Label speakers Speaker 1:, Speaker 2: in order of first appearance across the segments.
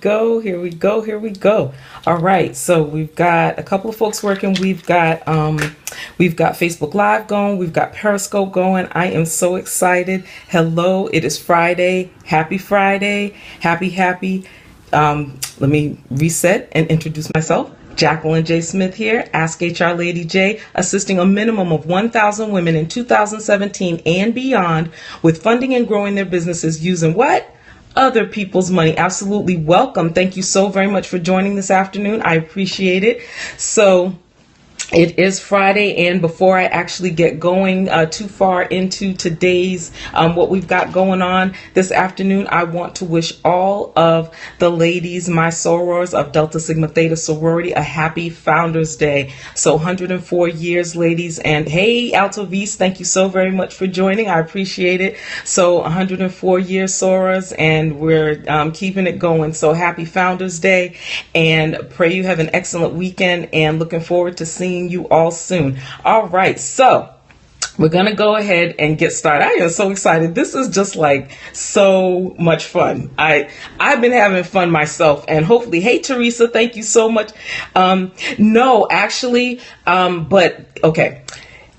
Speaker 1: go, here we go, here we go. All right, so we've got a couple of folks working. We've got Facebook Live going, we've got Periscope going. I am so excited. Hello, it is Friday. Happy Friday. Happy. Let me reset and introduce myself. Jacqueline J. Smith here, Ask HR Lady J, assisting a minimum of 1,000 women in 2017 and beyond with funding and growing their businesses using what? Other people's money. Absolutely welcome. Thank you so very much for joining this afternoon. I appreciate it. So it is Friday, and before I actually get going too far into today's what we've got going on this afternoon, I want to wish all of the ladies, my sorors of Delta Sigma Theta sorority, a happy Founders Day. So 104 years, ladies, and hey, Alto Vise, thank you so very much for joining. I appreciate it. So 104 years, sorors, and we're keeping it going. So happy Founders Day, and pray you have an excellent weekend, and looking forward to seeing you all soon. All right, so we're gonna go ahead and get started. I am so excited. This is just like so much fun. I've been having fun myself, and hopefully, hey Teresa, thank you so much. No, actually, but okay.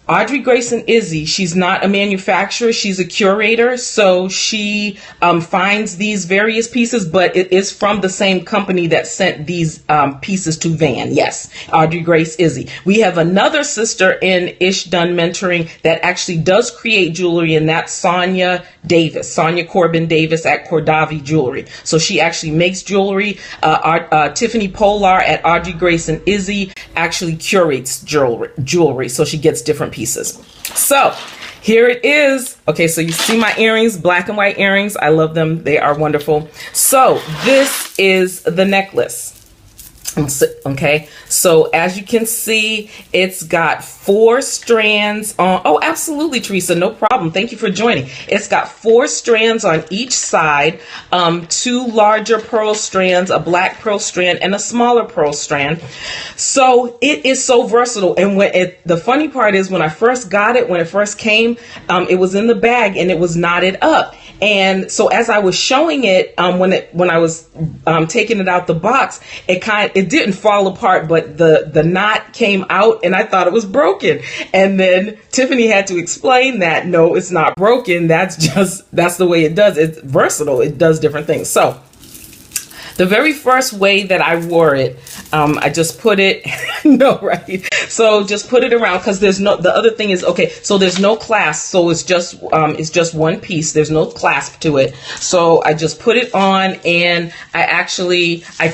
Speaker 1: Audrey Grayson Izzy, she's not a manufacturer, she's a curator, so she finds these various pieces, but it is from the same company that sent these pieces to Van. Yes, Audrey Grace Izzy. We have another sister in Ish Done Mentoring that actually does create jewelry, and that's Sonia Corbin Davis at Cordavi Jewelry. So she actually makes jewelry. Tiffany Polar at Audrey Grayson Izzy actually curates jewelry, so she gets different pieces. So here it is. Okay, so you see my earrings, black and white earrings. I love them. They are wonderful. So this is the necklace. Okay, so as you can see, it's got 4 strands on. Oh, absolutely, Teresa, no problem. Thank you for joining. It's got 4 strands on each side, 2 larger pearl strands, a black pearl strand, and a smaller pearl strand. So it is so versatile. And the funny part is, when I first got it, when it first came, it was in the bag and it was knotted up. And so as I was showing it, when I was taking it out the box, it didn't fall apart, but the knot came out, and I thought it was broken. And then Tiffany had to explain that no, it's not broken. That's the way it does. It's versatile. It does different things. So the very first way that I wore it, I just put it, no, right? So just put it around, because the other thing is, okay, so there's no clasp, so it's just one piece. There's no clasp to it. So I just put it on, and I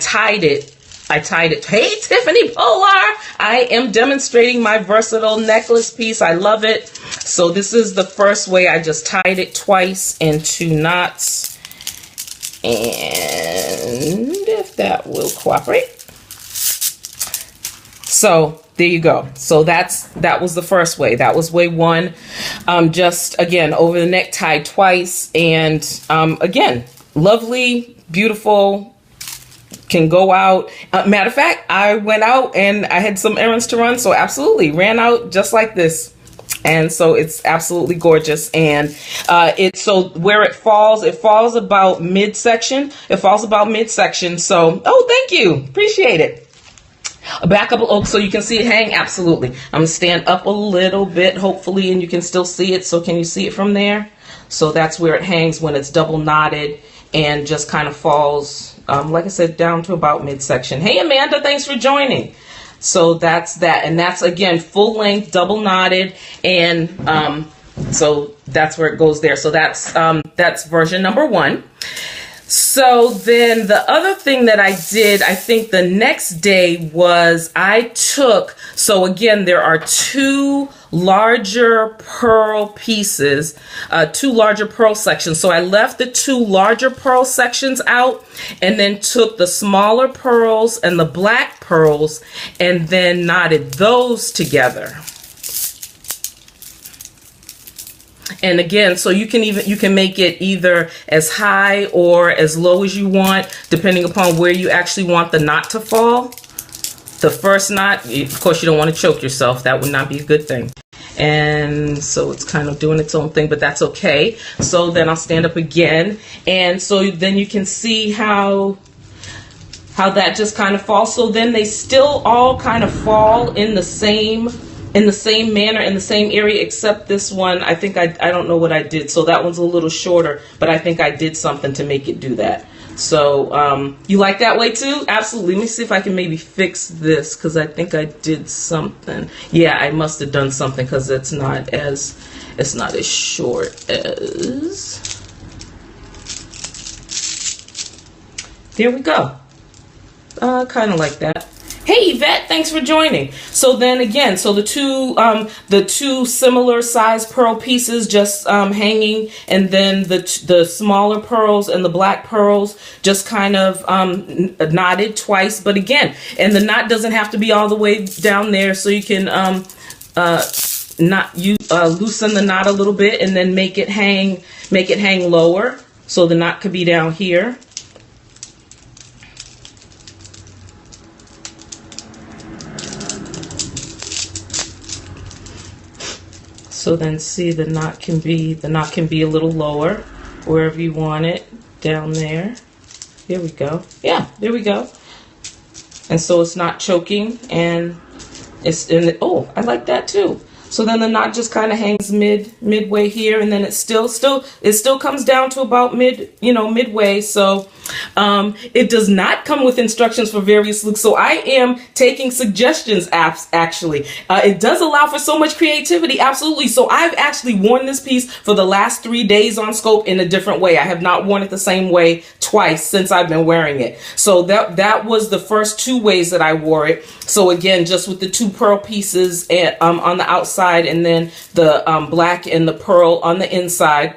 Speaker 1: tied it. Hey, Tiffany Polar, I am demonstrating my versatile necklace piece. I love it. So this is the first way. I just tied it twice in 2 knots. And if that will cooperate. So there you go. So that was the first way. That was way 1. Just again, over the neck, tied twice. And again, lovely, beautiful, can go out. Matter of fact, I went out and I had some errands to run. So absolutely ran out just like this. And so it's absolutely gorgeous. And so where it falls about midsection. It falls about midsection. So, oh, thank you. Appreciate it. Back up, so you can see it hang. Absolutely. I'm going to stand up a little bit, hopefully, and you can still see it. So can you see it from there? So that's where it hangs when it's double knotted and just kind of falls, like I said, down to about midsection. Hey, Amanda, thanks for joining. So that's that. And that's, again, full length, double knotted. And so that's where it goes there. So that's version number 1. So then the other thing that I did, I think the next day was so again, there are 2 larger pearl pieces, 2 larger pearl sections. So I left the 2 larger pearl sections out, and then took the smaller pearls and the black pearls and then knotted those together. And again, so you can make it either as high or as low as you want, depending upon where you actually want the knot to fall. The first knot, of course, you don't want to choke yourself. That would not be a good thing. And so it's kind of doing its own thing, but that's okay. So then I'll stand up again. And so then you can see how how that just kind of falls. So then they still all kind of fall in the same manner, in the same area, except this one, I think I don't know what I did. So that one's a little shorter, but I think I did something to make it do that. So you like that way too? Absolutely. Let me see if I can maybe fix this, because I think I did something. Yeah, I must have done something, because it's not as short as. There we go. Kind of like that. Hey Yvette, thanks for joining. So then again, so the two similar size pearl pieces just hanging, and then the smaller pearls and the black pearls just kind of knotted twice. But again, and the knot doesn't have to be all the way down there, so you can loosen the knot a little bit and then make it hang lower, so the knot could be down here. So then see, the knot can be a little lower wherever you want it, down there. Here we go. Yeah, there we go. And so it's not choking, and oh, I like that too. So then the knot just kind of hangs midway here, and then it still comes down to about midway. So it does not come with instructions for various looks. So I am taking suggestions actually. It does allow for so much creativity. Absolutely. So I've actually worn this piece for the last 3 days on scope in a different way. I have not worn it the same way twice since I've been wearing it. So that was the first 2 ways that I wore it. So again, just with the 2 pearl pieces on the outside, and then the black and the pearl on the inside.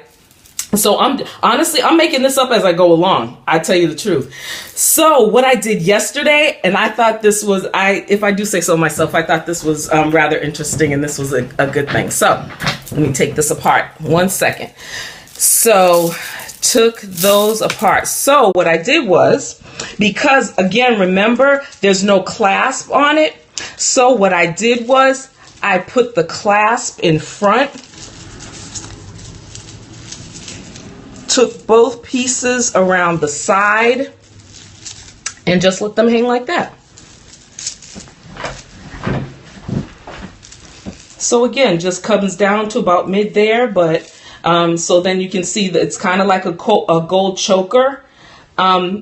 Speaker 1: So I'm making this up as I go along. I tell you the truth. So what I did yesterday, and I thought this was, if I do say so myself, I thought this was rather interesting, and this was a good thing. So let me take this apart. 1 second. So took those apart. So what I did was, because again, remember, there's no clasp on it. So what I did was, I put the clasp in front, took both pieces around the side, and just let them hang like that. So again, just comes down to about mid there, but so then you can see that it's kind of like a gold choker.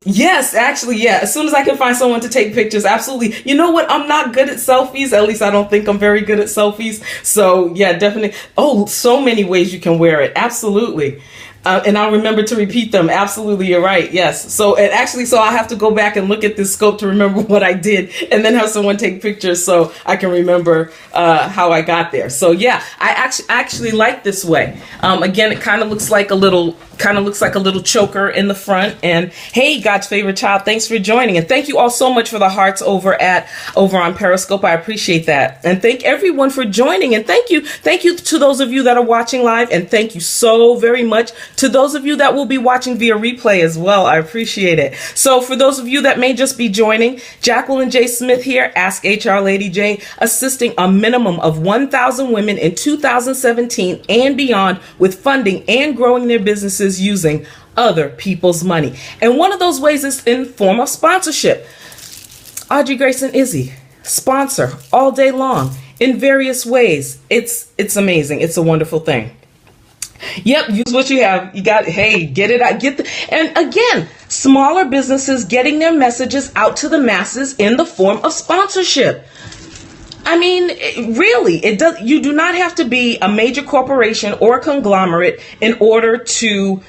Speaker 1: Yes, actually, yeah. As soon as I can find someone to take pictures, absolutely. You know what? I'm not good at selfies. At least I don't think I'm very good at selfies. So yeah, definitely. Oh, so many ways you can wear it. Absolutely. And I'll remember to repeat them. Absolutely, you're right. Yes. So I have to go back and look at this scope to remember what I did, and then have someone take pictures so I can remember how I got there. So yeah, I actually like this way. Again, it kind of looks like a little choker in the front. And hey, God's favorite child, thanks for joining, and thank you all so much for the hearts over on Periscope. I appreciate that, and thank everyone for joining, and thank you to those of you that are watching live, and thank you so very much to those of you that will be watching via replay as well. I appreciate it. So for those of you that may just be joining, Jacqueline J. Smith here, Ask HR Lady J, assisting a minimum of 1,000 women in 2017 and beyond with funding and growing their businesses using other people's money. And one of those ways is in form of sponsorship. Audrey Grayson Izzy, sponsor all day long in various ways. It's amazing. It's a wonderful thing. Yep, use what you have. You got, hey, get it out. And again, smaller businesses getting their messages out to the masses in the form of sponsorship. I mean, really, you do not have to be a major corporation or a conglomerate in order to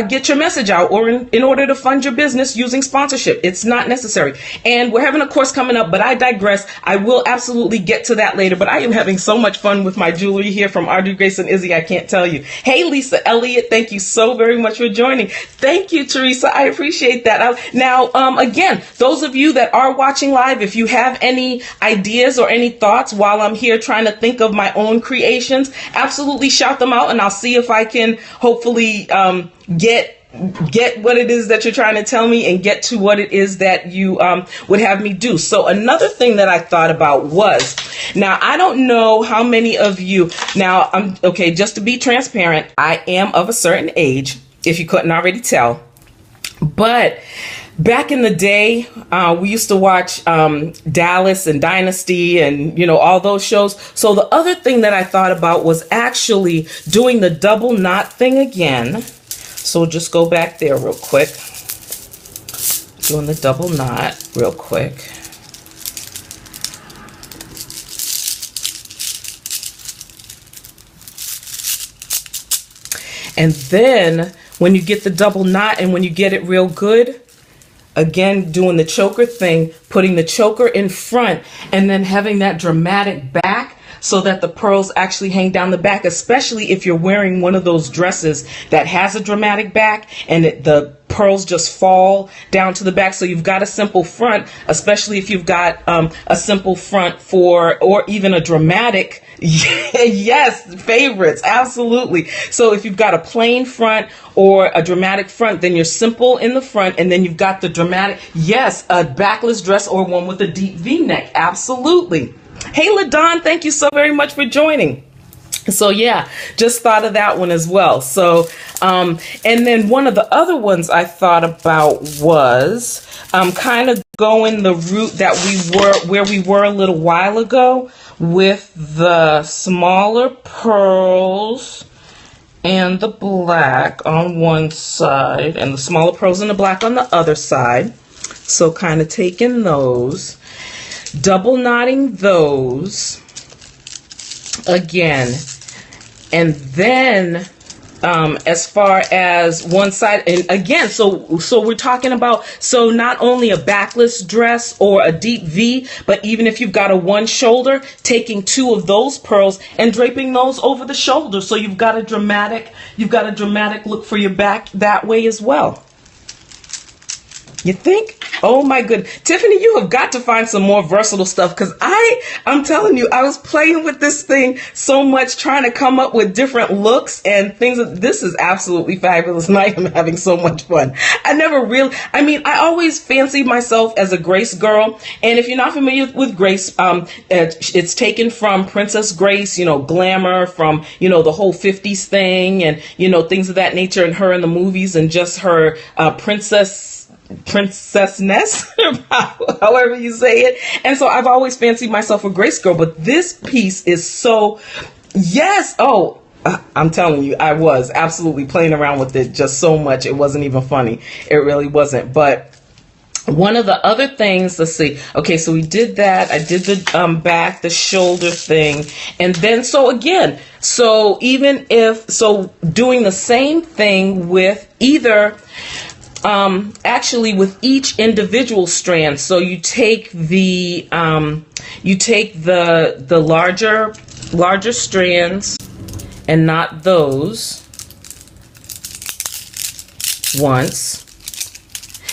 Speaker 1: get your message out, or in order to fund your business using sponsorship. It's not necessary. And we're having a course coming up, but I digress. I will absolutely get to that later, but I am having so much fun with my jewelry here from Audrey Grayson Izzy, I can't tell you. Hey, Lisa Elliott, thank you so very much for joining. Thank you, Teresa. I appreciate that. Now, again, those of you that are watching live, if you have any ideas or any thoughts while I'm here trying to think of my own creations, absolutely shout them out, and I'll see if I can hopefully get what it is that you're trying to tell me, and get to what it is that you would have me do. So another thing that I thought about was, now I don't know how many of you, now okay, just to be transparent, I am of a certain age, if you couldn't already tell. But back in the day, we used to watch Dallas and Dynasty and, you know, all those shows. So the other thing that I thought about was actually doing the double knot thing again. So just go back there real quick. Doing the double knot real quick. And then when you get the double knot and when you get it real good, again, doing the choker thing, putting the choker in front and then having that dramatic back so that the pearls actually hang down the back, especially if you're wearing one of those dresses that has a dramatic back and the pearls just fall down to the back. So you've got a simple front, especially if you've got a simple front or even a dramatic. Yes, favorites, absolutely. So if you've got a plain front or a dramatic front, then you're simple in the front, and then you've got the dramatic, yes, a backless dress or one with a deep V-neck, absolutely. Hey, LaDon, thank you so very much for joining. So yeah, just thought of that one as well. So, and then one of the other ones I thought about was kind of going the route that where we were a little while ago with the smaller pearls and the black on one side and the smaller pearls and the black on the other side. So kind of taking those, double knotting those again, and then as far as one side, and again, so we're talking about, so not only a backless dress or a deep V, but even if you've got a one shoulder, taking two of those pearls and draping those over the shoulder, so you've got a dramatic look for your back that way as well. You think? Oh my goodness. Tiffany, you have got to find some more versatile stuff, because I'm telling you, I was playing with this thing so much, trying to come up with different looks and things. This is absolutely fabulous, and I am having so much fun. I always fancied myself as a Grace girl, and if you're not familiar with Grace, it's taken from Princess Grace, you know, glamour from, you know, the whole 50s thing and, you know, things of that nature, and her in the movies and just her princessness, however you say it. And so I've always fancied myself a Grace girl, but this piece is so, yes, oh, I'm telling you, I was absolutely playing around with it just so much. It wasn't even funny. It really wasn't. But one of the other things, let's see. Okay, so we did that. I did the back, the shoulder thing. And then, so again, so even if, so doing the same thing with either, actually with each individual strand. So you take the larger strands and knot those once.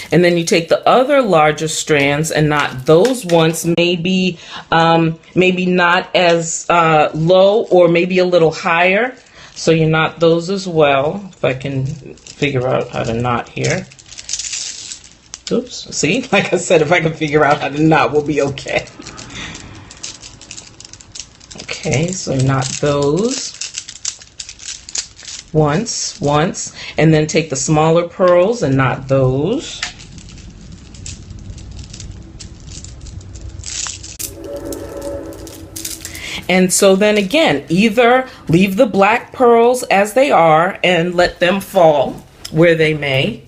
Speaker 1: And then you take the other larger strands and knot those once, maybe not as low or maybe a little higher. So you knot those as well. If I can figure out how to knot here. Oops, see, like I said, if I can figure out how to knot, we'll be okay. Okay, so knot those once, and then take the smaller pearls and knot those. And so then again, either leave the black pearls as they are and let them fall where they may.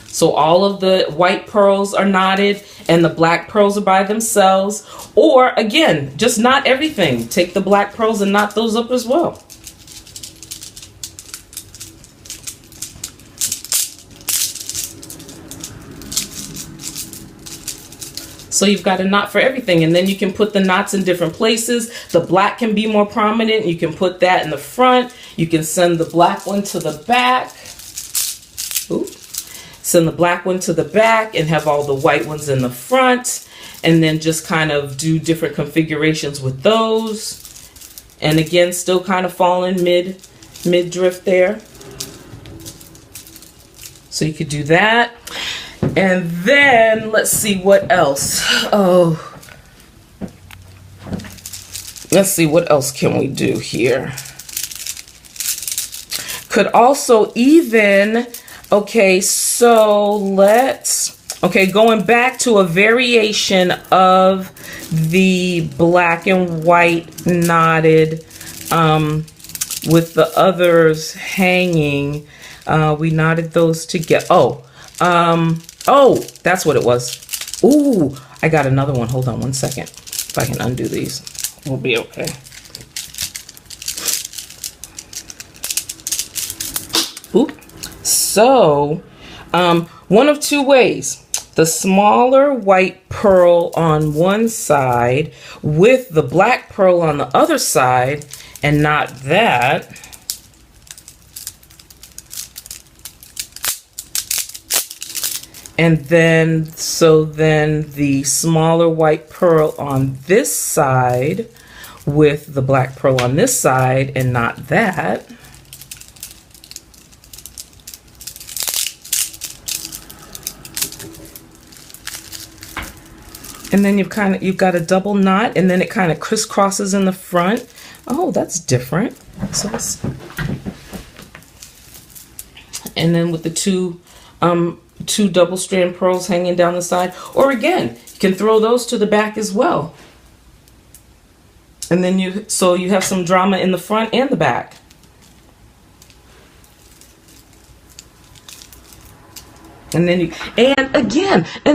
Speaker 1: So all of the white pearls are knotted and the black pearls are by themselves. Or again, just knot everything. Take the black pearls and knot those up as well. So you've got a knot for everything, and then you can put the knots in different places. The black can be more prominent. You can put that in the front. You can send the black one to the back. Ooh. Send the black one to the back and have all the white ones in the front, and then just kind of do different configurations with those. And again, still kind of falling mid drift there. So you could do that. And then let's see what else. Oh, let's see what else can we do here. Could also even Okay, so going back to a variation of the black and white knotted, with the others hanging. We knotted those together. Oh, that's what it was. Ooh, I got another one. Hold on one second. If I can undo these, we'll be okay. Oop. So, one of two ways. The smaller white pearl on one side with the black pearl on the other side, and not that. And then, then the smaller white pearl on this side with the black pearl on this side, and not that. And then you've got a double knot, and then it kind of crisscrosses in the front. Oh, that's different. So and then with the two double strand pearls hanging down the side, or again, you can throw those to the back as well. And then you have some drama in the front and the back. And then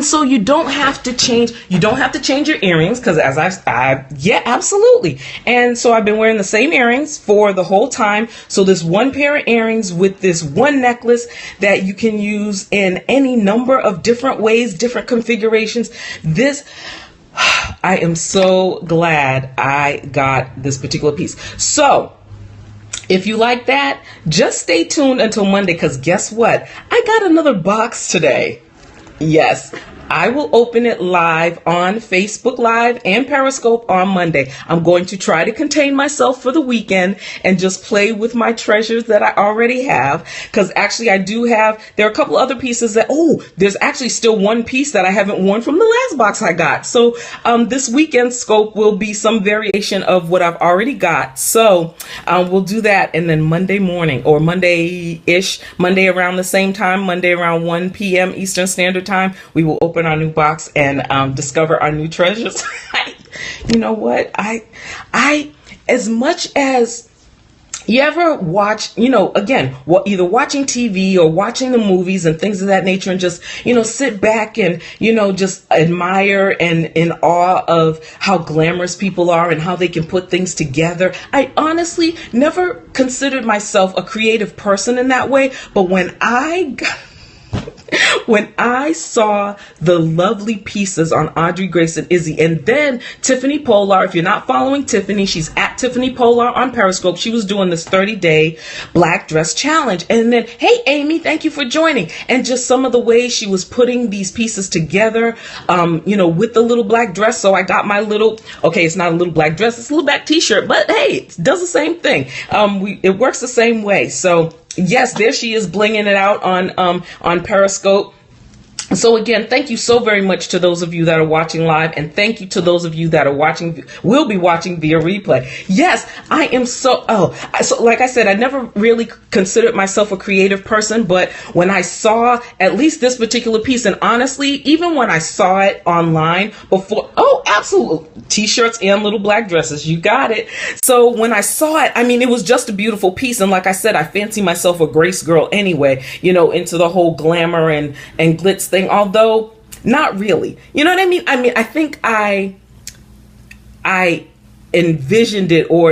Speaker 1: so you don't have to change your earrings, because yeah, absolutely. And so I've been wearing the same earrings for the whole time. So this one pair of earrings with this one necklace that you can use in any number of different ways, different configurations. I am so glad I got this particular piece. So if you like that, just stay tuned until Monday, because guess what? I got another box today. Yes, I will open it live on Facebook Live and Periscope on Monday. I'm going to try to contain myself for the weekend and just play with my treasures that I already have, because actually there are a couple other pieces there's actually still one piece that I haven't worn from the last box I got. So this weekend scope will be some variation of what I've already got. So we'll do that, and then Monday morning, or Monday-ish, Monday around the same time, Monday around 1 p.m. Eastern Standard Time, we will open our new box and discover our new treasures. You know what? I as much as you ever watch, again, either watching TV or watching the movies and things of that nature, and just, sit back and, just admire and in awe of how glamorous people are and how they can put things together. I honestly never considered myself a creative person in that way, but when I saw the lovely pieces on Audrey Grace and Izzy, and then Tiffany Polar, if you're not following Tiffany, she's at Tiffany Polar on Periscope. She was doing this 30-day black dress challenge. And then, hey, Amy, thank you for joining. And just some of the ways she was putting these pieces together, with the little black dress. So I got my it's not a little black dress, it's a little black t-shirt, but hey, it does the same thing. It works the same way. So yes, there she is, blinging it out on Periscope. So again, thank you so very much to those of you that are watching live, and thank you to those of you that will be watching via replay. Yes, I am so like I said, I never really considered myself a creative person, but when I saw at least this particular piece, and honestly, even when I saw it online before, absolutely, t-shirts and little black dresses, you got it. So when I saw it, it was just a beautiful piece. And like I said, I fancy myself a Grace girl anyway, into the whole glamour and glitz thing. Although not really, you know what I mean? I think I envisioned it, or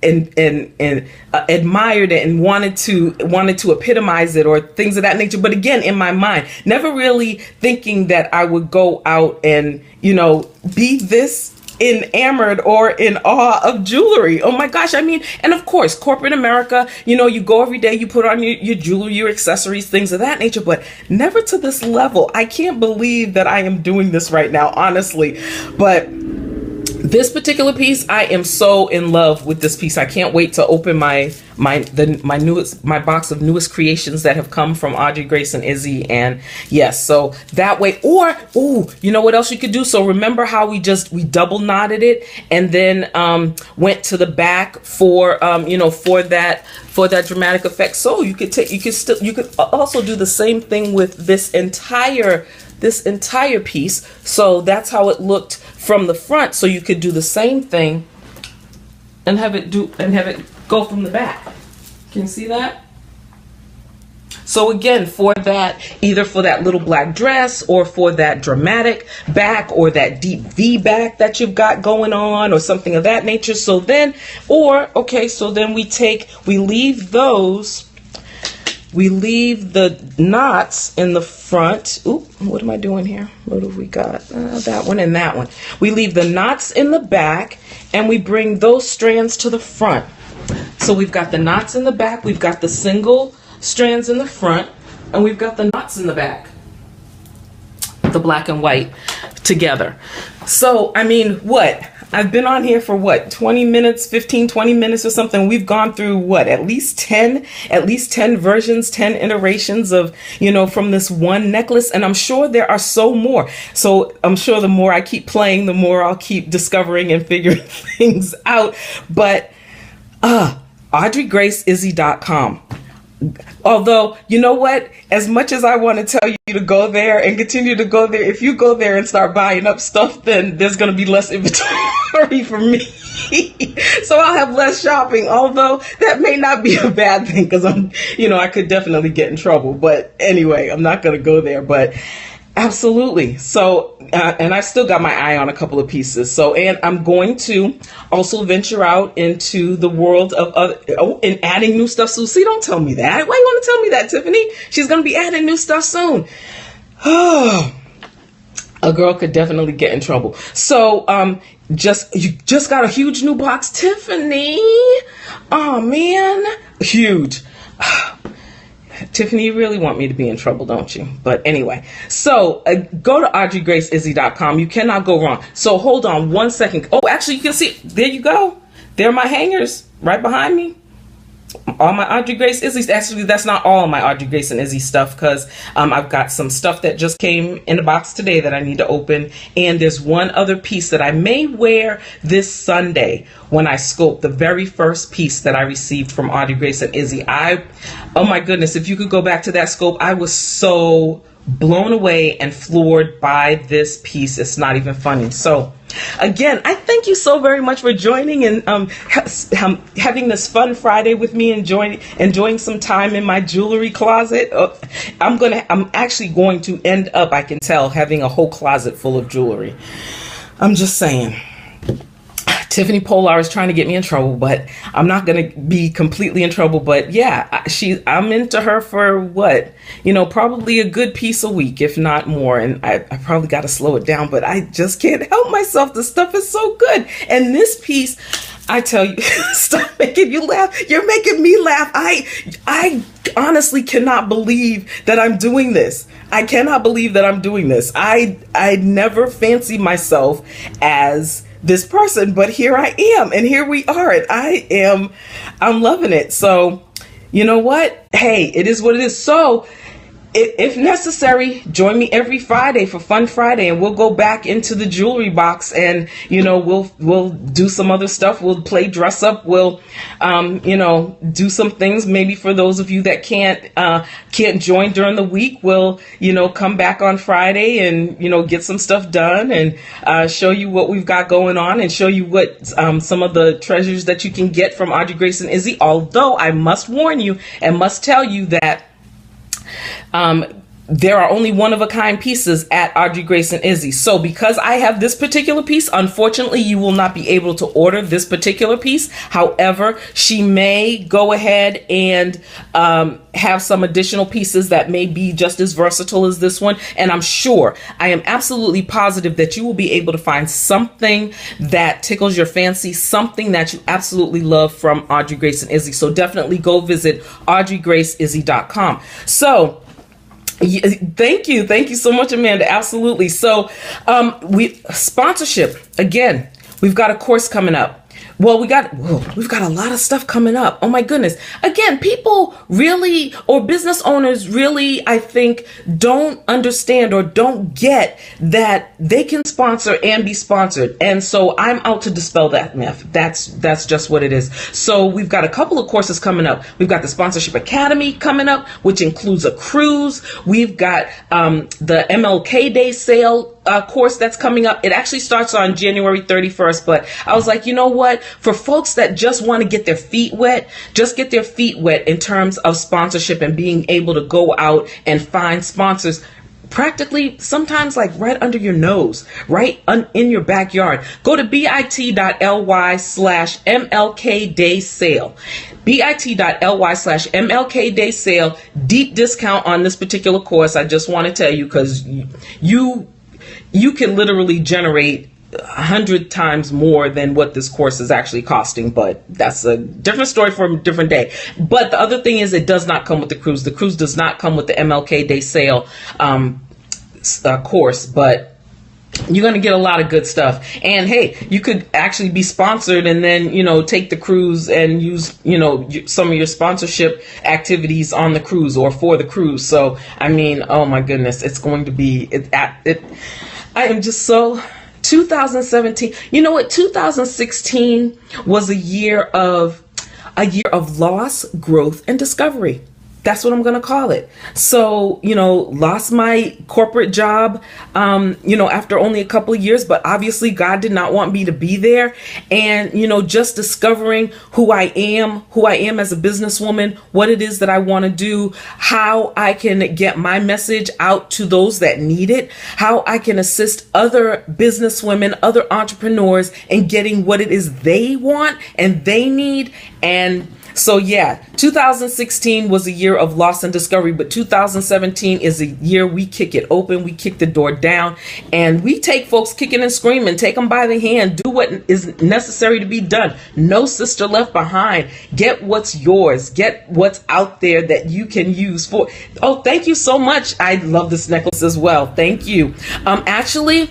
Speaker 1: and admired it and wanted to epitomize it, or things of that nature. But again, in my mind, never really thinking that I would go out and be this enamored or in awe of jewelry. Oh my gosh. And of course, corporate America, you go every day, you put on your jewelry, your accessories, things of that nature, but never to this level. I can't believe that I am doing this right now, honestly. But This particular piece, I am so in love with this piece. I can't wait to open my box of newest creations that have come from Audrey Grace and Izzy. And yes, so that way, or you know what else you could do? So remember how we double knotted it and then went to the back for for that dramatic effect. So you could also do the same thing with this entire piece. So that's how it looked from the front. So you could do the same thing and have it go from the back. Can you see that? So again, either for that little black dress or for that dramatic back or that deep V back that you've got going on or something of that nature. So then we leave the knots in the front. Oop, what am I doing here? What have we got? That one and that one. We leave the knots in the back and we bring those strands to the front. So we've got the knots in the back, we've got the single strands in the front, and we've got the knots in the back, the black and white together. So, I mean, I've been on here for 20 minutes, 15, 20 minutes or something. We've gone through at least 10 versions, 10 iterations of, from this one necklace. And I'm sure there are so more. So I'm sure the more I keep playing, the more I'll keep discovering and figuring things out. But, AudreyGraceIzzy.com. Although, you know what? As much as I want to tell you to go there and continue to go there, if you go there and start buying up stuff, then there's going to be less inventory for me. So I'll have less shopping, although that may not be a bad thing because I could definitely get in trouble. But anyway, I'm not going to go there. But absolutely. So, and I still got my eye on a couple of pieces. So, and I'm going to also venture out into the world of and adding new stuff. So, see, don't tell me that. Why you want to tell me that, Tiffany? She's going to be adding new stuff soon. Oh, a girl could definitely get in trouble. So, you just got a huge new box, Tiffany. Oh man, huge. Tiffany, you really want me to be in trouble, don't you? But anyway, so go to AudreyGraceIzzy.com. You cannot go wrong. So hold on one second. Oh, actually, you can see, there you go. There are my hangers right behind me. All my Audrey Grace Izzy. Actually, that's not all my Audrey Grace and Izzy stuff because I've got some stuff that just came in the box today that I need to open. And there's one other piece that I may wear this Sunday when I sculpt the very first piece that I received from Audrey Grace and Izzy. Oh my goodness, if you could go back to that sculpt, I was so blown away and floored by this piece. It's not even funny. So again, I thank you so very much for joining and having this fun Friday with me, enjoying some time in my jewelry closet. I'm actually going to end up, I can tell, having a whole closet full of jewelry. I'm just saying. Tiffany Polar is trying to get me in trouble, but I'm not going to be completely in trouble. But yeah, I'm into her for probably a good piece a week, if not more. And I probably got to slow it down, but I just can't help myself. The stuff is so good. And this piece, I tell you, stop making you laugh. You're making me laugh. I honestly cannot believe that I'm doing this. I cannot believe that I'm doing this. I never fancy myself as this person, but here I am, and here we are, and I'm loving it. So, you know what? Hey, it is what it is. So, if necessary, join me every Friday for Fun Friday, and we'll go back into the jewelry box, and we'll do some other stuff. We'll play dress up. We'll do some things. Maybe for those of you that can't join during the week, we'll come back on Friday and get some stuff done and show you what we've got going on and show you what some of the treasures that you can get from Audrey Grace and Izzy. Although I must warn you and must tell you that there are only one-of-a-kind pieces at Audrey Grace and Izzy. So because I have this particular piece, unfortunately, you will not be able to order this particular piece. However, she may go ahead and have some additional pieces that may be just as versatile as this one. And I am absolutely positive that you will be able to find something that tickles your fancy, something that you absolutely love from Audrey Grace and Izzy. So definitely go visit AudreyGraceIzzy.com. So thank you so much, Amanda. Absolutely. So sponsorship again. We've got a course coming up. Well, we've got a lot of stuff coming up. Oh my goodness. Again, people really, or business owners really, I think, don't understand or don't get that they can sponsor and be sponsored. And so I'm out to dispel that myth. That's just what it is. So we've got a couple of courses coming up. We've got the Sponsorship Academy coming up, which includes a cruise. We've got the MLK Day sale course that's coming up. It actually starts on January 31st, but I was like, you know what? For folks that just want to get their feet wet, just get their feet wet in terms of sponsorship and being able to go out and find sponsors practically sometimes like right under your nose, right in your backyard. Go to bit.ly/MLK Day sale. bit.ly/MLK Day sale. Deep discount on this particular course. I just want to tell you, because you can literally generate 100 times more than what this course is actually costing, but that's a different story for a different day. But the other thing is, it does not come with the cruise. The cruise does not come with the MLK Day sale course, but you're going to get a lot of good stuff. And hey, you could actually be sponsored and then, take the cruise and use, some of your sponsorship activities on the cruise or for the cruise. So, I mean, oh my goodness, it's going to be, I am just so 2017. You know what? 2016 was a year of loss, growth, and discovery. That's what I'm going to call it. So, lost my corporate job, after only a couple of years, but obviously God did not want me to be there. And, just discovering who I am as a businesswoman, what it is that I want to do, how I can get my message out to those that need it, how I can assist other businesswomen, other entrepreneurs in getting what it is they want and they need. And so, 2016 was a year of loss and discovery, but 2017 is a year we kick it open, we kick the door down, and we take folks kicking and screaming, take them by the hand, do what is necessary to be done. No sister left behind. Get what's yours. Get what's out there that you can use for. Oh, thank you so much. I love this necklace as well. Thank you. Actually,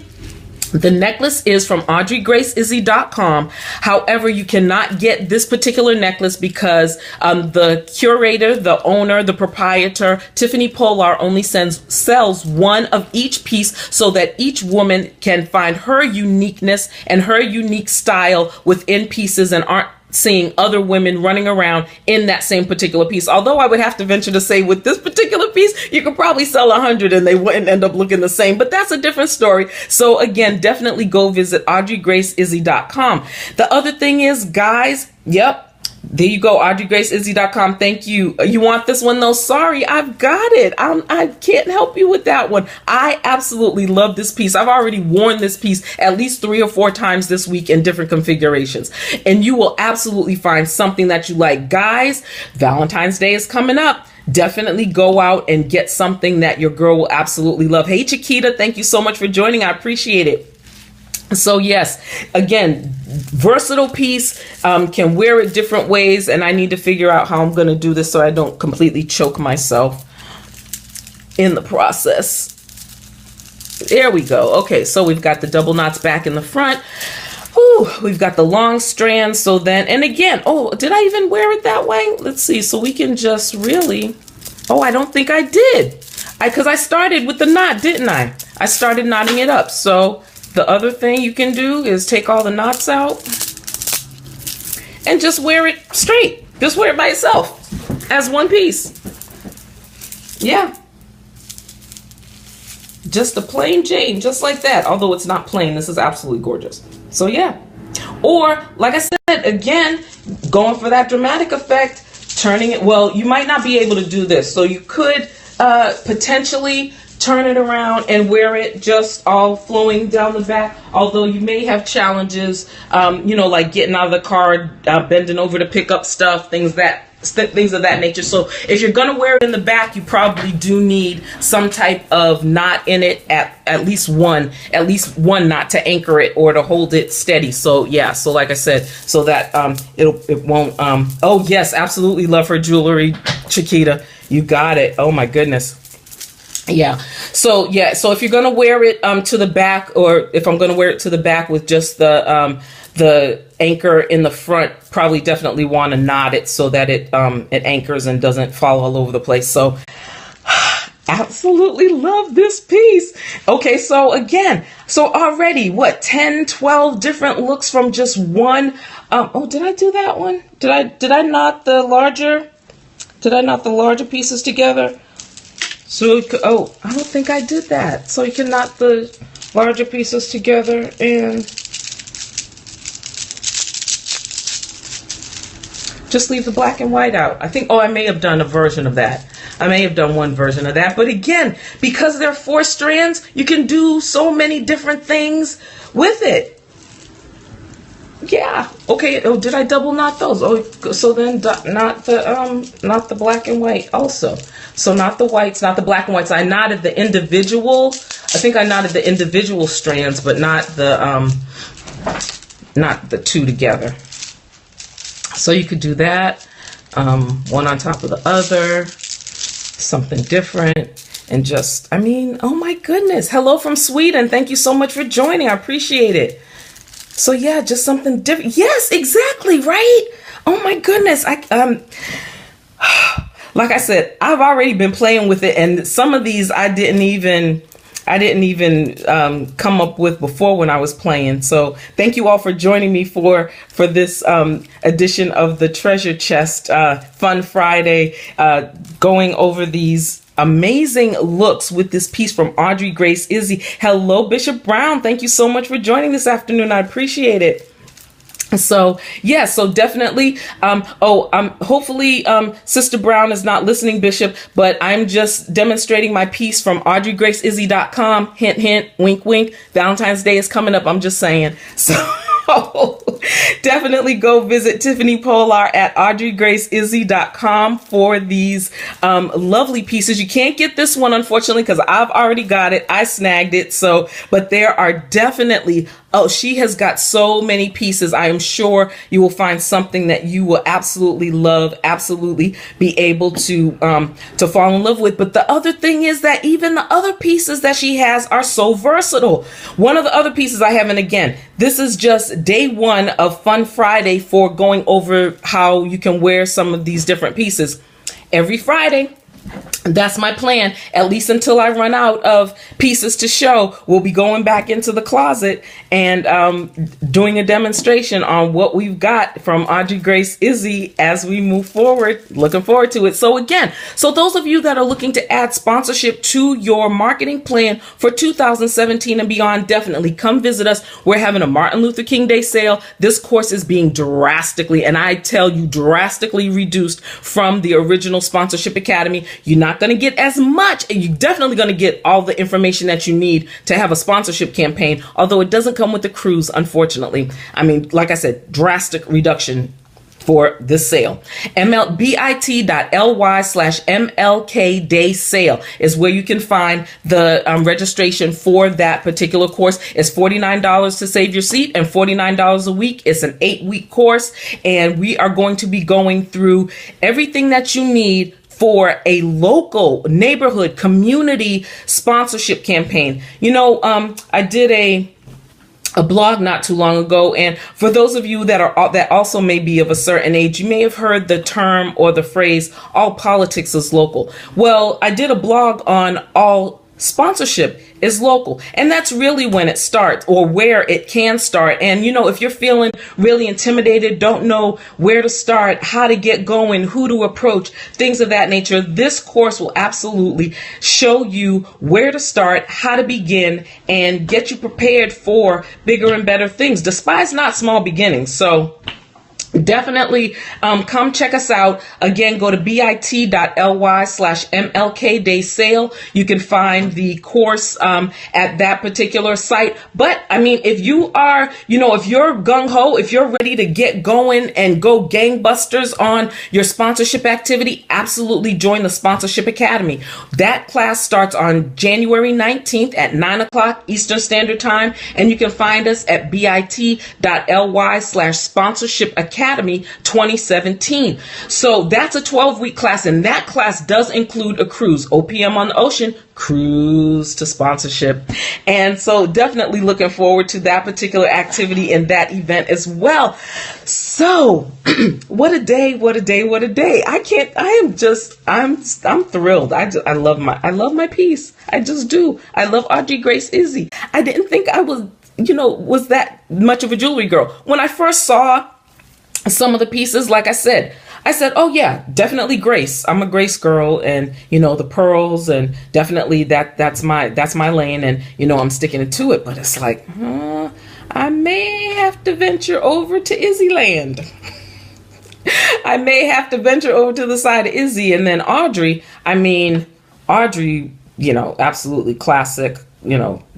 Speaker 1: the necklace is from AudreyGraceIzzy.com. However, you cannot get this particular necklace because the curator, the owner, the proprietor, Tiffany Polar, only sells one of each piece so that each woman can find her uniqueness and her unique style within pieces and aren't seeing other women running around in that same particular piece. Although I would have to venture to say with this particular piece, you could probably sell 100 and they wouldn't end up looking the same, but that's a different story. So again, definitely go visit AudreyGraceIzzy.com. The other thing is, guys, there you go, AudreyGraceIzzy.com. Thank you. You want this one though? Sorry, I've got it. I can't help you with that one. I absolutely love this piece. I've already worn this piece at least 3 or 4 times this week in different configurations. And you will absolutely find something that you like. Guys, Valentine's Day is coming up. Definitely go out and get something that your girl will absolutely love. Hey, Chiquita, thank you so much for joining. I appreciate it. So yes, again, versatile piece, can wear it different ways, and I need to figure out how I'm going to do this so I don't completely choke myself in the process. There we go. Okay, so we've got the double knots back in the front. Whew, we've got the long strands. So then, and again, oh, did I even wear it that way? Let's see. So we can just really, oh, I don't think I did. Because I started with the knot, didn't I? I started knotting it up. So the other thing you can do is take all the knots out and just wear it straight. Just wear it by itself as one piece. Yeah. Just a plain Jane, just like that. Although it's not plain, this is absolutely gorgeous. So yeah. Or, like I said, again, going for that dramatic effect, turning it, well, you might not be able to do this. So you could potentially turn it around and wear it just all flowing down the back, although you may have challenges, like getting out of the car, bending over to pick up stuff, things of that nature. So if you're going to wear it in the back, you probably do need some type of knot in it, at least one knot to anchor it or to hold it steady. So yeah, so like I said, so that it won't oh yes, absolutely love her jewelry, Chiquita. You got it. Oh my goodness. Yeah. So yeah. So if you're gonna wear it to the back, or if I'm gonna wear it to the back with just the anchor in the front, probably definitely want to knot it so that it anchors and doesn't fall all over the place. So absolutely love this piece. Okay, so again, so already what, 10, 12 different looks from just one. Oh, did I do that one? Did I knot the larger? Did I knot the larger pieces together? So, oh, I don't think I did that. So you can knot the larger pieces together and just leave the black and white out. I think, oh, I may have done a version of that. I may have done one version of that. But again, because there are 4 strands, you can do so many different things with it. Yeah. Okay. Oh, did I double knot those? Oh, so then not the black and white also. So not the whites, not the black and whites. I knotted the individual. I think I knotted the individual strands, but not the 2 together. So you could do that, one on top of the other, something different, and just, I mean, oh my goodness. Hello from Sweden. Thank you so much for joining. I appreciate it. So yeah, just something different. Yes, exactly, right? Oh my goodness. Like I said, I've already been playing with it, and some of these I didn't even come up with before when I was playing. So thank you all for joining me for this edition of the Treasure Chest Fun Friday, going over these amazing looks with this piece from Audrey Grace Izzy. Hello, Bishop Brown. Thank you so much for joining this afternoon. I appreciate it. So yeah, so definitely, hopefully, Sister Brown is not listening, Bishop, but I'm just demonstrating my piece from AudreyGraceIzzy.com. Hint, hint, wink, wink. Valentine's Day is coming up. I'm just saying. So definitely go visit Tiffany Polar at AudreyGraceIzzy.com for these lovely pieces. You can't get this one, unfortunately, because I've already got it. I snagged it. So, but there are definitely, oh, she has got so many pieces. I am sure you will find something that you will absolutely love, absolutely be able to fall in love with. But the other thing is that even the other pieces that she has are so versatile. One of the other pieces I have, and again, this is just day 1 of Fun Friday for going over how you can wear some of these different pieces. Every Friday, that's my plan, at least until I run out of pieces to show. We'll be going back into the closet and doing a demonstration on what we've got from Audrey Grace Izzy as we move forward. Looking forward to it. So again, so those of you that are looking to add sponsorship to your marketing plan for 2017 and beyond, definitely come visit us. We're having a Martin Luther King Day sale. This course is being drastically, and I tell you, drastically reduced from the original Sponsorship Academy. You're not going to get as much, and you're definitely going to get all the information that you need to have a sponsorship campaign, although it doesn't come with the cruise, unfortunately. I mean, like I said, drastic reduction for this sale. bit.ly/MLK Day Sale is where you can find the registration for that particular course. It's $49 to save your seat and $49 a week. It's an 8-week course, and we are going to be going through everything that you need for a local neighborhood community sponsorship campaign. You know, I did a blog not too long ago, and for those of you that also may be of a certain age, you may have heard the term or the phrase, all politics is local. Well, I did a blog on all sponsorship is local, and that's really when it starts, or where it can start. And you know, if you're feeling really intimidated, don't know where to start, how to get going, who to approach, things of that nature, this course will absolutely show you where to start, how to begin, and get you prepared for bigger and better things. Despise not small beginnings. So definitely come check us out. Again, go to bit.ly/MLK Day Sale. You can find the course at that particular site. But I mean, if you are, you know, if you're gung-ho, if you're ready to get going and go gangbusters on your sponsorship activity, absolutely join the Sponsorship Academy. That class starts on January 19th at 9 o'clock Eastern Standard Time. And you can find us at bit.ly/Sponsorship Academy. Academy 2017. So that's a 12-week class, and that class does include a cruise, OPM on the Ocean, cruise to sponsorship. And so definitely looking forward to that particular activity and that event as well. So what a day, what a day, what a day. I'm thrilled. I love my piece. I just do. I love Audrey Grace Izzy. I didn't think I was that much of a jewelry girl. When I first saw some of the pieces, like I said, oh yeah, definitely Grace. I'm a Grace girl, and the pearls, and definitely that's my lane, and I'm sticking to it. But it's like, I may have to venture over to Izzy land. I may have to venture over to the side of Izzy, and then Audrey, absolutely classic,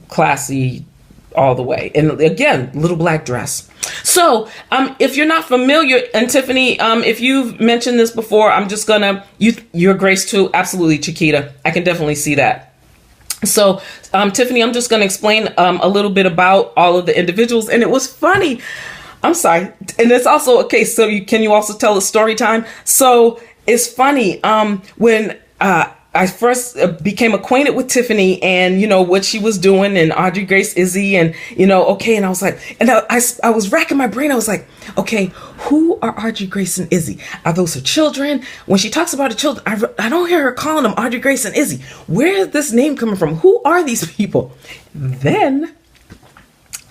Speaker 1: classy all the way. And again, little black dress. So if you're not familiar, and Tiffany, if you've mentioned this before, I'm just gonna, you're Grace too. Absolutely, Chiquita. I can definitely see that. So Tiffany, I'm just gonna explain a little bit about all of the individuals. And it was funny. I'm sorry. And it's also, okay, so can you also tell a story time? So it's funny, when I first became acquainted with Tiffany and, what she was doing, and Audrey Grace Izzy, and, okay. And I was like, and I was racking my brain. I was like, okay, who are Audrey Grace and Izzy? Are those her children? When she talks about her children, I don't hear her calling them Audrey Grace and Izzy. Where is this name coming from? Who are these people? Then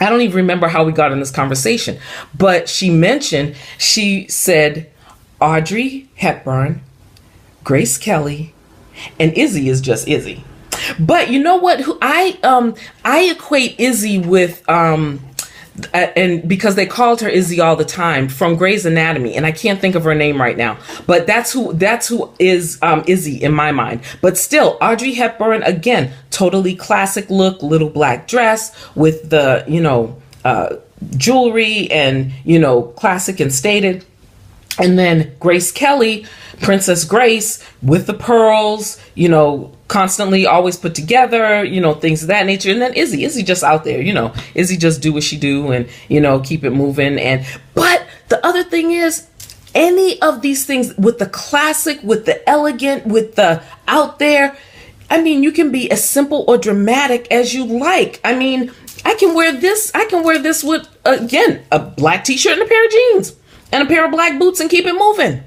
Speaker 1: I don't even remember how we got in this conversation, but she said, Audrey Hepburn, Grace Kelly, and Izzy is just Izzy. But you know what? I equate Izzy with and because they called her Izzy all the time from Grey's Anatomy, and I can't think of her name right now. But that's who is Izzy in my mind. But still, Audrey Hepburn, again, totally classic look, little black dress with the jewelry and classic and stated. And then Grace Kelly, Princess Grace, with the pearls, constantly always put together, things of that nature. And then Izzy just out there, Izzy just do what she do and, keep it moving. But the other thing is, any of these things with the classic, with the elegant, with the out there, you can be as simple or dramatic as you like. I can wear this with, again, a black t-shirt and a pair of jeans and a pair of black boots and keep it moving.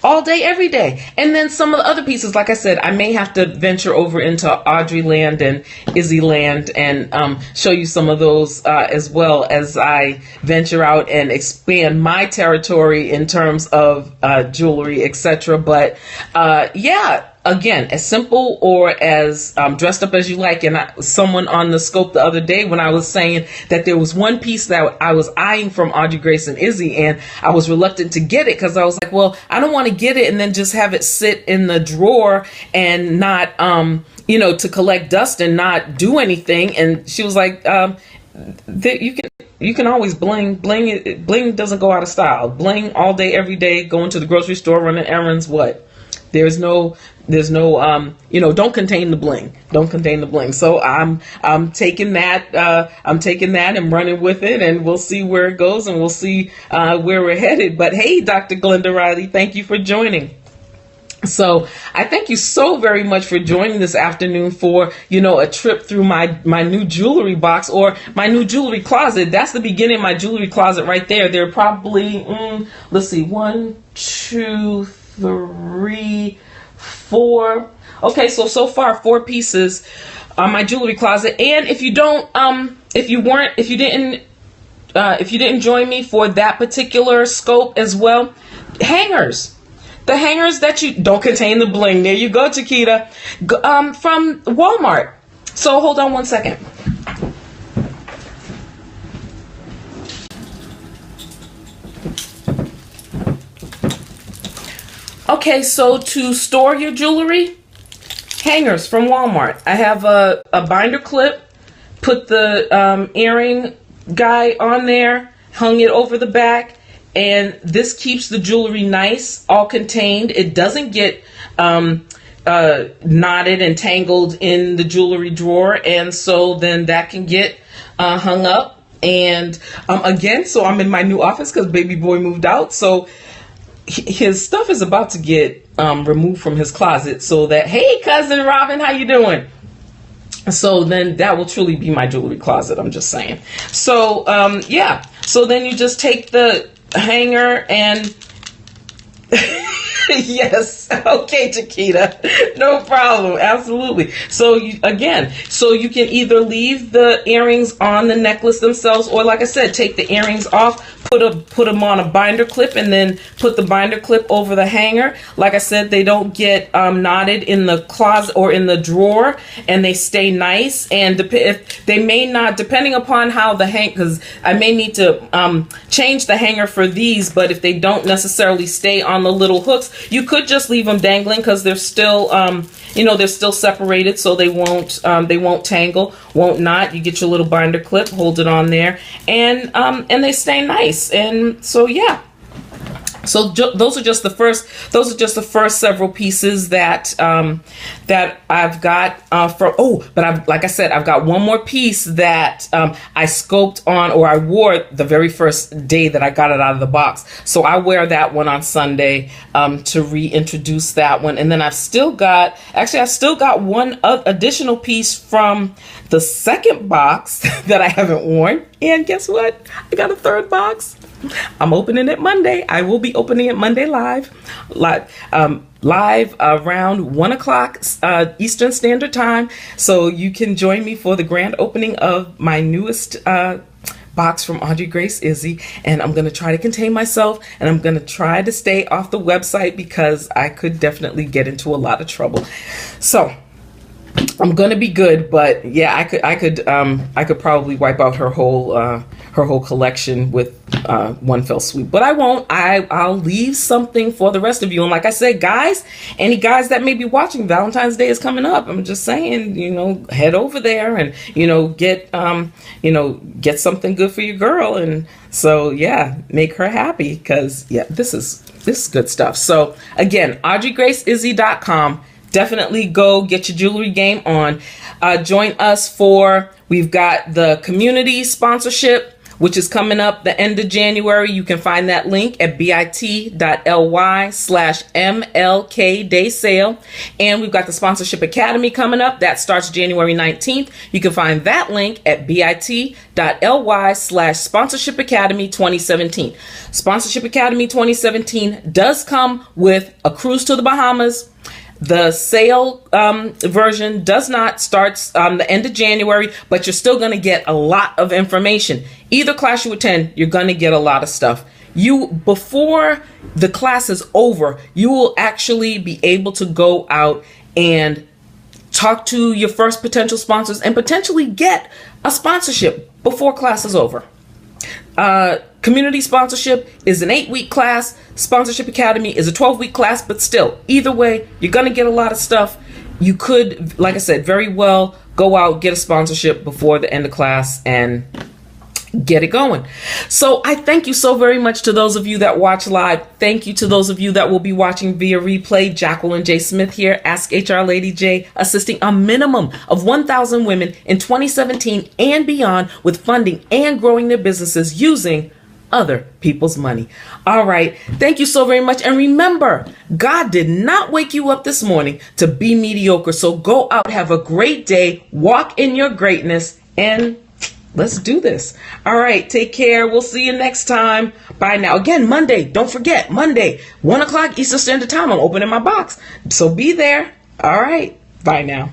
Speaker 1: All day, every day. And then some of the other pieces, like I said, I may have to venture over into Audrey land and Izzy land and show you some of those as well as I venture out and expand my territory in terms of jewelry, etc. But yeah. Again, as simple or as dressed up as you like. And someone on the scope the other day, when I was saying that there was one piece that I was eyeing from Audrey Grace and Izzy, and I was reluctant to get it because I was like, well, I don't want to get it and then just have it sit in the drawer and not, to collect dust and not do anything. And she was like, you can always bling. Bling doesn't go out of style. Bling all day, every day, going to the grocery store, running errands. What? There's no, don't contain the bling. Don't contain the bling. So I'm taking that and running with it, and we'll see where it goes, and we'll see where we're headed. But hey, Dr. Glenda Riley, thank you for joining. So I thank you so very much for joining this afternoon for, a trip through my new jewelry box or my new jewelry closet. That's the beginning of my jewelry closet right there. There are probably, let's see, 1, 2, 3, 4. Okay, so far 4 pieces on my jewelry closet. And if you didn't join me for that particular scope as well, hangers. The hangers that you don't contain the bling. There you go, Chiquita. From Walmart. So hold on one second. Okay, so to store your jewelry, hangers from Walmart. I have a binder clip, put the earring guy on there, hung it over the back, and this keeps the jewelry nice, all contained. It doesn't get knotted and tangled in the jewelry drawer, and so then that can get hung up And again, so I'm in my new office because baby boy moved out. So his stuff is about to get removed from his closet, so that, hey, cousin Robin, how you doing? So then that will truly be my jewelry closet. I'm just saying. So yeah. So then you just take the hanger and yes. Okay, Chiquita. No problem. Absolutely. So you can either leave the earrings on the necklace themselves, or like I said, take the earrings off, put them on a binder clip, and then put the binder clip over the hanger. Like I said, they don't get knotted in the closet or in the drawer, and they stay nice. And if they may not, depending upon how the because I may need to change the hanger for these, but if they don't necessarily stay on the little hooks, you could just leave them dangling because they're still they're still separated, so they won't tangle, won't knot. You get your little binder clip, hold it on there, and they stay nice. And so yeah. So those are just the first several pieces that I've got like I said, I've got one more piece that I scoped on, or I wore the very first day that I got it out of the box. So I wear that one on Sunday to reintroduce that one. And then I've still got one additional piece from the second box that I haven't worn. And guess what? I got a third box. I'm opening it Monday. I will be opening it Monday live around 1 o'clock Eastern Standard Time. So you can join me for the grand opening of my newest box from Audrey Grace Izzy. And I'm going to try to contain myself, and I'm going to try to stay off the website because I could definitely get into a lot of trouble. So I'm gonna be good, but yeah, I could probably wipe out her whole collection with one fell swoop. But I won't. I'll leave something for the rest of you. And like I said, guys, any guys that may be watching, Valentine's Day is coming up. I'm just saying, head over there and get something good for your girl. And so yeah, make her happy, because yeah, this is good stuff. So again, AudreyGraceIzzy.com. Definitely go get your jewelry game on. Join us we've got the community sponsorship, which is coming up the end of January. You can find that link at bit.ly/MLK Day Sale. And we've got the Sponsorship Academy coming up. That starts January 19th. You can find that link at bit.ly/Sponsorship Academy 2017. Sponsorship Academy 2017 does come with a cruise to the Bahamas. The sale version does not start the end of January, but you're still going to get a lot of information. Either class you attend, you're going to get a lot of stuff. Before the class is over, you will actually be able to go out and talk to your first potential sponsors and potentially get a sponsorship before class is over. Community sponsorship is an 8-week class. Sponsorship Academy is a 12-week class, but still, either way, you're going to get a lot of stuff. You could, like I said, very well go out, get a sponsorship before the end of class and get it going. So I thank you so very much to those of you that watch live. Thank you to those of you that will be watching via replay. Jacqueline J. Smith here, Ask HR Lady J, assisting a minimum of 1,000 women in 2017 and beyond with funding and growing their businesses using other people's money. All right. Thank you so very much. And remember, God did not wake you up this morning to be mediocre. So go out, have a great day, walk in your greatness, and let's do this. All right. Take care. We'll see you next time. Bye now. Again, Monday. Don't forget, Monday, 1 o'clock Eastern Standard Time. I'm opening my box. So be there. All right. Bye now.